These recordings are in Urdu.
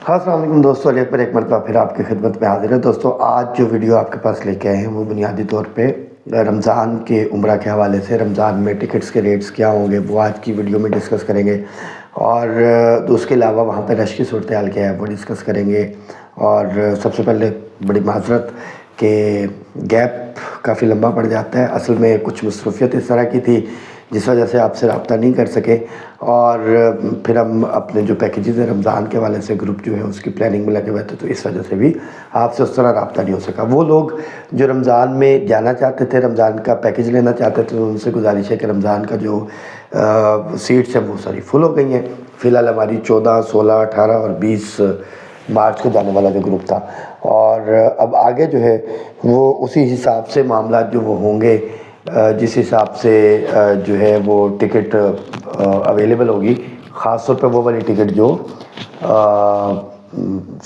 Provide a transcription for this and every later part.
ہاں السلام علیکم دوستوں، علی اکبر ایک مرتبہ پھر آپ کی خدمت میں حاضر ہے۔ دوستوں آج جو ویڈیو آپ کے پاس لے کے آئے ہیں وہ بنیادی طور پہ رمضان کے عمرہ کے حوالے سے، رمضان میں ٹکٹس کے ریٹس کیا ہوں گے وہ آج کی ویڈیو میں ڈسکس کریں گے، اور اس کے علاوہ وہاں پہ رش کی صورتحال کیا ہے وہ ڈسکس کریں گے۔ اور سب سے پہلے بڑی معذرت کہ گیپ کافی لمبا پڑ جاتا ہے، اصل میں کچھ مصروفیت اس طرح کی تھی جس وجہ سے آپ سے رابطہ نہیں کر سکے، اور پھر ہم اپنے جو پیکیجز ہیں رمضان کے والے سے گروپ جو ہے اس کی پلاننگ میں لگے ہوئے تھے، تو اس وجہ سے بھی آپ سے اس طرح رابطہ نہیں ہو سکا۔ وہ لوگ جو رمضان میں جانا چاہتے تھے، رمضان کا پیکیج لینا چاہتے تھے، ان سے گزارش ہے کہ رمضان کا جو سیٹس ہیں وہ ساری فل ہو گئی ہیں۔ فی الحال ہماری 14، 16، 18 اور 20 مارچ کو جانے والا جو گروپ تھا، اور اب آگے جو ہے وہ اسی حساب سے معاملات جو وہ ہوں گے، جس حساب سے جو ہے وہ ٹکٹ اویلیبل ہوگی، خاص طور پہ وہ والی ٹکٹ جو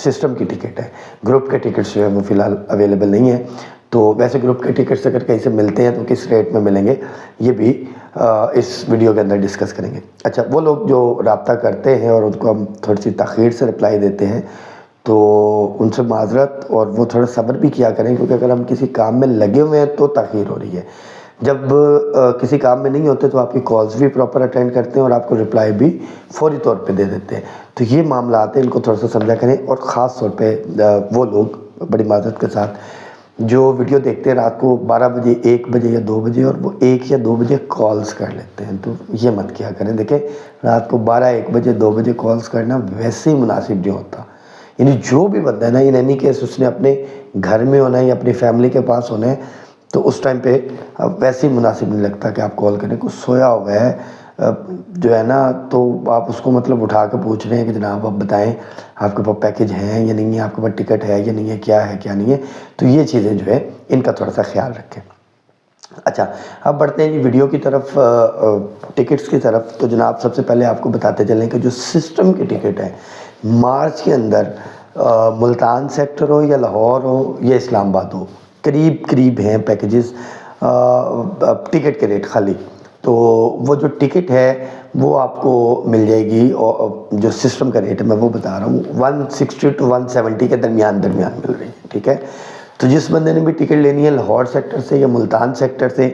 سسٹم کی ٹکٹ ہے۔ گروپ کے ٹکٹس جو ہیں وہ فی الحال اویلیبل نہیں ہیں، تو ویسے گروپ کے ٹکٹس اگر کہیں سے ملتے ہیں تو کس ریٹ میں ملیں گے یہ بھی اس ویڈیو کے اندر ڈسکس کریں گے۔ اچھا، وہ لوگ جو رابطہ کرتے ہیں اور ان کو ہم تھوڑی سی تاخیر سے رپلائی دیتے ہیں تو ان سے معذرت، اور وہ تھوڑا صبر بھی کیا کریں، کیونکہ اگر ہم کسی کام میں لگے ہوئے ہیں تو تاخیر ہو رہی ہے۔ جب کسی کام میں نہیں ہوتے تو آپ کی کالز بھی پراپر اٹینڈ کرتے ہیں اور آپ کو رپلائی بھی فوری طور پہ دے دیتے ہیں، تو یہ معاملات ہیں، ان کو تھوڑا سا سمجھا کریں۔ اور خاص طور پہ وہ لوگ بڑی معذرت کے ساتھ جو ویڈیو دیکھتے ہیں رات کو 12 بجے، 1 بجے یا 2 بجے، اور وہ 1 یا 2 بجے کالز کر لیتے ہیں، تو یہ مت کیا کریں۔ دیکھیں، رات کو 12، 1 بجے، 2 بجے کالز کرنا ویسے ہی مناسب نہیں ہوتا۔ یعنی جو بھی بندہ ہے نا، ان اینی کیس اس نے اپنے گھر میں ہونا ہے یا اپنی فیملی کے پاس ہونا ہے، تو اس ٹائم پہ ویسے ہی مناسب نہیں لگتا کہ آپ کال کریں۔ کچھ سویا ہوا ہے جو ہے نا، تو آپ اس کو مطلب اٹھا کے پوچھ رہے ہیں کہ جناب آپ بتائیں آپ کے پاس پیکیج ہیں یا نہیں ہے، آپ کے پاس ٹکٹ ہے یا نہیں ہے، کیا ہے کیا نہیں ہے، تو یہ چیزیں جو ہے ان کا تھوڑا سا خیال رکھیں۔ اچھا، اب بڑھتے ہیں ویڈیو کی طرف، ٹکٹس کی طرف۔ تو جناب سب سے پہلے آپ کو بتاتے چلیں کہ جو سسٹم کی ٹکٹ ہے مارچ کے اندر، ملتان سیکٹر ہو یا لاہور ہو یا اسلام آباد ہو، قریب قریب ہیں پیکیجز ٹکٹ کے ریٹ خالی۔ تو وہ جو ٹکٹ ہے وہ آپ کو مل جائے گی، اور جو سسٹم کا ریٹ ہے میں وہ بتا رہا ہوں، 160 to 170 کے درمیان مل رہی ہے، ٹھیک ہے۔ تو جس بندے نے بھی ٹکٹ لینی ہے لاہور سیکٹر سے یا ملتان سیکٹر سے،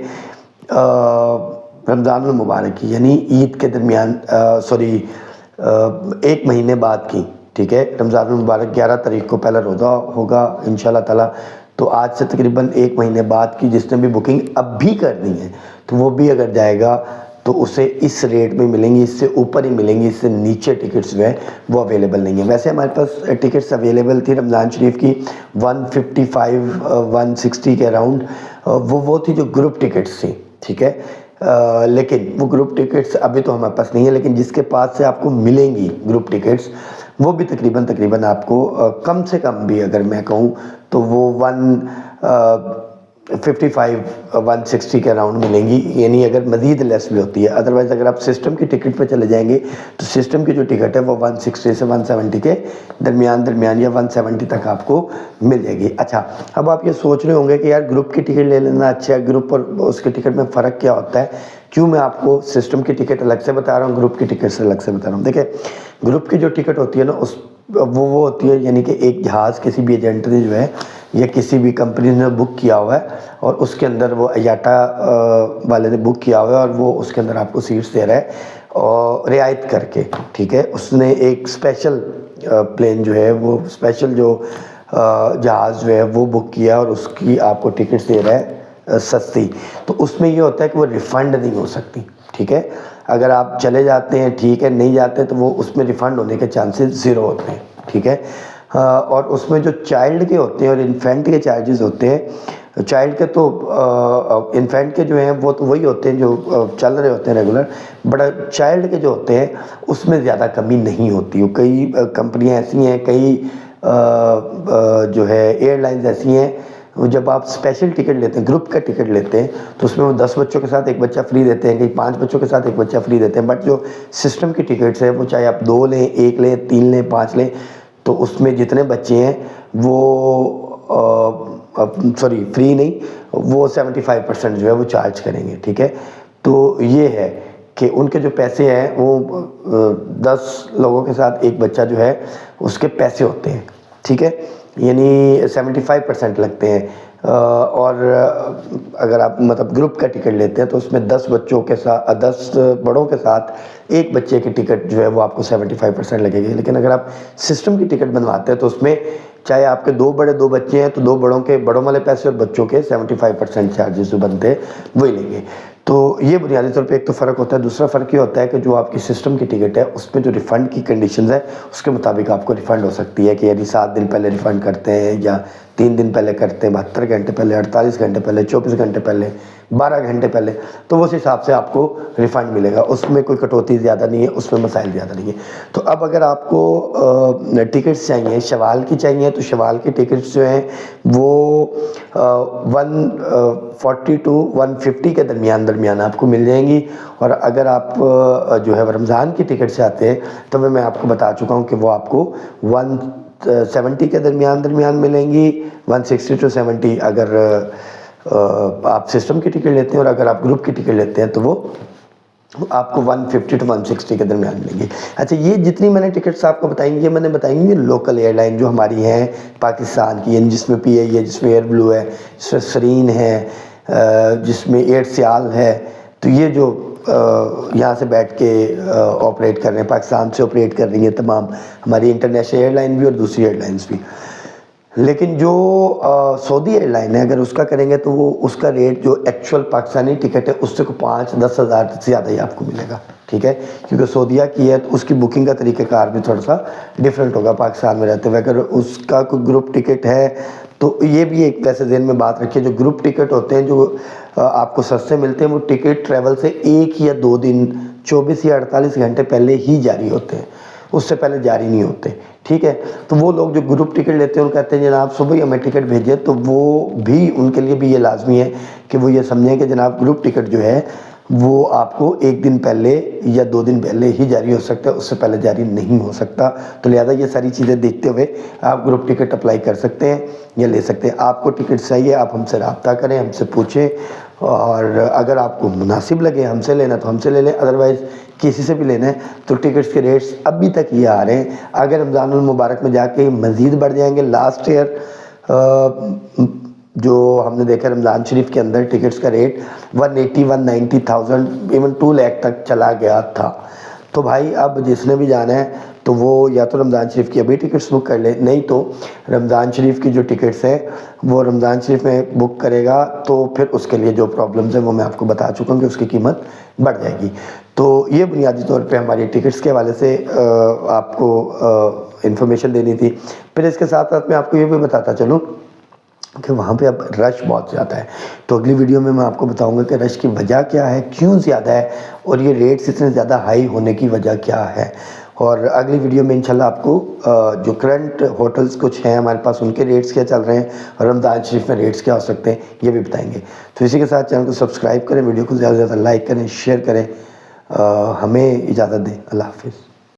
رمضان المبارک کی یعنی عید کے درمیان، ایک مہینے بعد کی، ٹھیک ہے، رمضان المبارک 11 تاریخ کو پہلا روزہ ہوگا انشاءاللہ تعالی، تو آج سے تقریباً ایک مہینے بعد کی جس نے بھی بکنگ اب بھی کرنی ہے تو وہ بھی اگر جائے گا تو اسے اس ریٹ میں ملیں گی، اس سے اوپر ہی ملیں گی، اس سے نیچے ٹکٹس جو ہیں وہ اویلیبل نہیں ہیں۔ ویسے ہمارے پاس ٹکٹس اویلیبل تھی رمضان شریف کی 155 160 کے اراؤنڈ، وہ تھی جو گروپ ٹکٹس تھیں، ٹھیک ہے، لیکن وہ گروپ ٹکٹس ابھی تو ہمارے پاس نہیں ہے، لیکن جس کے پاس سے آپ کو ملیں گی گروپ ٹکٹس وہ بھی تقریباً آپ کو کم سے کم بھی اگر میں کہوں تو وہ 155 160 کے اراؤنڈ ملیں گی، یعنی اگر مزید لیس بھی ہوتی ہے۔ ادروائز اگر آپ سسٹم کی ٹکٹ پہ چلے جائیں گے تو سسٹم کی جو ٹکٹ ہے وہ 160 سے 170 کے درمیان یا 170 تک آپ کو مل جائے گی۔ اچھا، اب آپ یہ سوچ رہے ہوں گے کہ یار گروپ کی ٹکٹ لے لینا اچھا ہے، گروپ اور اس کی ٹکٹ میں فرق کیا ہوتا ہے؟ کیوں میں آپ کو سسٹم کی ٹکٹ الگ سے بتا رہا ہوں، گروپ کی ٹکٹ سے الگ سے بتا رہا ہوں؟ دیکھیں، گروپ کی جو ٹکٹ ہوتی ہے نا وہ ہوتی ہے، یعنی کہ ایک جہاز کسی بھی ایجنٹ نے جو ہے یا کسی بھی کمپنی نے بک کیا ہوا ہے، اور اس کے اندر وہ ایاٹا والے نے بک کیا ہوا ہے، اور وہ اس کے اندر آپ کو سیٹس دے رہا ہے اور رعایت کر کے، ٹھیک ہے۔ اس نے ایک اسپیشل پلین جو ہے، وہ اسپیشل جو جہاز جو ہے وہ بک کیا، اور اس کی آپ کو ٹکٹس دے رہا ہے سستی، تو اس میں یہ ہوتا ہے کہ وہ ریفنڈ نہیں ہو سکتی، ٹھیک ہے۔ اگر آپ چلے جاتے ہیں ٹھیک ہے، نہیں جاتے تو وہ اس میں ریفنڈ ہونے کے چانسز 0 ہوتے ہیں، ٹھیک ہے۔ اور اس میں جو چائلڈ کے ہوتے ہیں اور انفینٹ کے چارجز ہوتے ہیں، چائلڈ کے تو انفینٹ کے جو ہیں وہ تو وہی ہوتے ہیں جو چل رہے ہوتے ہیں ریگولر، بٹ چائلڈ کے جو ہوتے ہیں اس میں زیادہ کمی نہیں ہوتی۔ کئی کمپنیاں ایسی ہیں، کئی جو ہے ایئر لائنز ایسی ہیں، جب آپ اسپیشل ٹکٹ لیتے ہیں، گروپ کا ٹکٹ لیتے ہیں، تو اس میں وہ 10 بچوں کے ساتھ ایک بچہ فری دیتے ہیں، کہیں 5 بچوں کے ساتھ ایک بچہ فری دیتے ہیں۔ بٹ جو سسٹم کی ٹکٹس ہیں وہ چاہے آپ 2 لیں، 1 لیں، 3 لیں، 5 لیں، تو اس میں جتنے بچے ہیں وہ فری نہیں، وہ 75% جو ہے وہ چارج کریں گے، ٹھیک ہے۔ تو یہ ہے کہ ان کے جو پیسے ہیں وہ 10 لوگوں کے ساتھ ایک بچہ جو ہے اس کے پیسے ہوتے ہیں، ٹھیک ہے، یعنی 75% لگتے ہیں، اور اگر آپ مطلب گروپ کا ٹکٹ لیتے ہیں تو اس میں 10 بچوں کے ساتھ 10 بڑوں کے ساتھ ایک بچے کی ٹکٹ جو ہے وہ آپ کو 75% لگے گی۔ لیکن اگر آپ سسٹم کی ٹکٹ بنواتے ہیں تو اس میں چاہے آپ کے 2 بچے ہیں تو 2 بڑوں والے پیسے اور بچوں کے 75% چارجز جو بنتے ہیں وہی لیں گے۔ تو یہ بنیادی طور پہ ایک تو فرق ہوتا ہے۔ دوسرا فرق یہ ہوتا ہے کہ جو آپ کی سسٹم کی ٹکٹ ہے اس میں جو ریفنڈ کی کنڈیشنز ہے اس کے مطابق آپ کو ریفنڈ ہو سکتی ہے، کہ یعنی 7 دن پہلے ریفنڈ کرتے ہیں یا 3 دن پہلے کرتے ہیں، 72 گھنٹے پہلے، 48 گھنٹے پہلے، 24 گھنٹے پہلے، 12 گھنٹے پہلے، تو اس حساب سے آپ کو ریفنڈ ملے گا۔ اس میں کوئی کٹوتی زیادہ نہیں ہے، اس میں مسائل زیادہ نہیں ہے۔ تو اب اگر آپ کو ٹکٹس چاہیے شوال کی چاہیے تو شوال کی ٹکٹس جو ہیں وہ 140 to 150 کے درمیان آپ کو مل جائیں گی۔ اور اگر آپ جو ہے رمضان کی ٹکٹ چاہتے ہیں تو میں آپ کو بتا چکا ہوں کہ وہ آپ کو 170 کے درمیان ملیں گی، 160 to 70 اگر آپ سسٹم کی ٹکٹ لیتے ہیں، اور اگر آپ گروپ کی ٹکٹ لیتے ہیں تو وہ آپ کو 150 to 160 کے درمیان ملیں گی۔ اچھا، یہ جتنی میں نے ٹکٹس آپ کو بتائیں گی، یہ میں نے بتائیں گی لوکل ایئر لائن جو ہماری ہیں پاکستان کی، یعنی جس میں پی آئی ہے، جس میں ایئر بلو ہے، جس میں سرین ہے، جس میں ایئر سیال ہے۔ تو یہ جو یہاں سے بیٹھ کے آپریٹ کر رہے ہیں، پاکستان سے آپریٹ کر رہی ہیں تمام ہماری انٹرنیشنل ایئر لائن بھی اور دوسری ایئر لائنس بھی۔ لیکن جو سعودی ایئر لائن ہے اگر اس کا کریں گے تو وہ اس کا ریٹ جو ایکچول پاکستانی ٹکٹ ہے اس سے کو 5-10 ہزار سے زیادہ ہی آپ کو ملے گا، ٹھیک ہے، کیونکہ سعودیہ کی ہے تو اس کی بکنگ کا طریقہ کار بھی تھوڑا سا ڈیفرنٹ ہوگا پاکستان میں رہتے ہوئے۔ اگر اس کا کوئی گروپ ٹکٹ ہے تو یہ بھی ایک ویسے ذہن میں بات رکھیے، جو گروپ ٹکٹ ہوتے ہیں جو آپ کو سستے ملتے ہیں وہ ٹکٹ ٹریول سے 1 یا 2 دن 24 یا 48 گھنٹے پہلے ہی جاری ہوتے ہیں، اس سے پہلے جاری نہیں ہوتے، ٹھیک ہے۔ تو وہ لوگ جو گروپ ٹکٹ لیتے ہیں وہ کہتے ہیں جناب صبح ہی ہمیں ٹکٹ بھیجیں، تو وہ بھی ان کے لیے بھی یہ لازمی ہے کہ وہ یہ سمجھیں کہ جناب گروپ ٹکٹ جو ہے وہ آپ کو 1 دن پہلے یا 2 دن پہلے ہی جاری ہو سکتا ہے، اس سے پہلے جاری نہیں ہو سکتا۔ تو لہٰذا یہ ساری چیزیں دیکھتے ہوئے آپ گروپ ٹکٹ اپلائی کر سکتے ہیں یا لے سکتے ہیں۔ آپ کو ٹکٹ چاہیے آپ ہم سے رابطہ کریں، ہم سے پوچھیں، اور اگر آپ کو مناسب لگے ہم سے لینا تو ہم سے لے لیں، ادروائز کسی سے بھی لینا ہے تو ٹکٹس کے ریٹس ابھی تک یہ آ رہے ہیں۔ اگر رمضان المبارک میں جا کے مزید بڑھ جائیں گے، لاسٹ ایئر جو ہم نے دیکھا رمضان شریف کے اندر ٹکٹس کا ریٹ 180,000 ایون 2 لاکھ تک چلا گیا تھا۔ تو بھائی اب جس نے بھی جانا ہے تو وہ یا تو رمضان شریف کی ابھی ٹکٹس بک کر لے، نہیں تو رمضان شریف کی جو ٹکٹس ہیں وہ رمضان شریف میں بک کرے گا تو پھر اس کے لیے جو پرابلمز ہیں وہ میں آپ کو بتا چکا ہوں کہ اس کی قیمت بڑھ جائے گی۔ تو یہ بنیادی طور پہ ہماری ٹکٹس کے حوالے سے آپ کو انفارمیشن دینی تھی۔ پھر اس کے ساتھ ساتھ میں آپ کو یہ بھی بتاتا چلوں کہ وہاں پہ اب رش بہت زیادہ ہے، تو اگلی ویڈیو میں آپ کو بتاؤں گا کہ رش کی وجہ کیا ہے، کیوں زیادہ ہے، اور یہ ریٹس اتنے زیادہ ہائی ہونے کی وجہ کیا ہے۔ اور اگلی ویڈیو میں انشاءاللہ آپ کو جو کرنٹ ہوٹلز کچھ ہیں ہمارے پاس ان کے ریٹس کیا چل رہے ہیں اور رمضان شریف میں ریٹس کیا ہو سکتے ہیں یہ بھی بتائیں گے۔ تو اسی کے ساتھ چینل کو سبسکرائب کریں، ویڈیو کو زیادہ سے زیادہ لائک کریں، شیئر کریں۔ ہمیں اجازت دیں، اللہ حافظ۔